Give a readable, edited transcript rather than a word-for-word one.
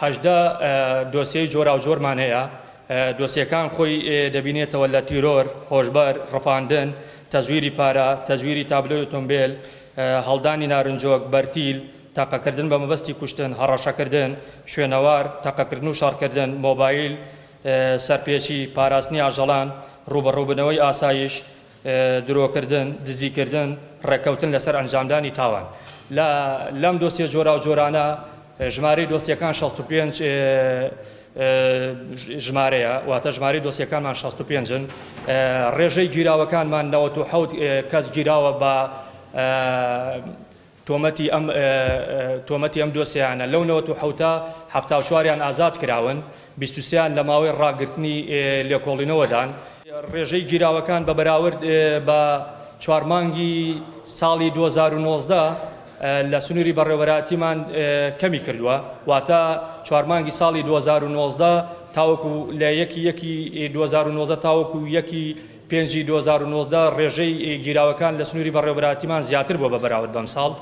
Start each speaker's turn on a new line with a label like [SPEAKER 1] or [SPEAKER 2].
[SPEAKER 1] هەژدە دۆسیەی جۆرا و جۆرمان هەیە. دۆسیەکان خۆی دەبینێتەوە لە تیرۆر، هۆشبەر، ڕەفاندن، تەزویری پارە، تەزویری تابلۆی ئۆتۆمبیل، هەڵدانی نارنجۆک، بەرتیل، تاقەکردن بە مەبەستی کوشتن، هەڕەشەکردن، شوێنەوار، تاقەکردن و شارکردن، مۆبایل، سەرپێچی، پاراستنی ئاژەڵان، ڕوبەڕووبنەوەی ئاسایش، درۆکردن، دزیکردن، ڕێکەوتن لەسەر ئەنجامدانی تاوان. لەم دۆسیە جۆرا و جۆرانە ژمارەی دۆسیەکان 65 ژمارەیە، واتە ژمارەی دۆسیەکانمان 65-ن. ڕێژەی گیراوەکانمان 97 کەس گیراوە بە تۆمەتی ئەم دۆسیانە. لەو 97 74یان ئازاد کراون، 23یان لە ماوەی ڕاگررتنی لێکۆڵینەوەدان. ڕێژەی گیراوەکان بە بەراورد بە 4 مانگی ساڵی 2019 لە سنووری بەڕێوەبەراتیمان کەمی کردووە، واتە 4 مانگی ساڵی 2019 تاوەکو لە 1/1/2019 تاوەکو 1/5/2019 ڕێژەی گیراوەکان لە سنووری بەڕێوەبەراتیمان زیاتر بووە بە بەراورد بەم ساڵ.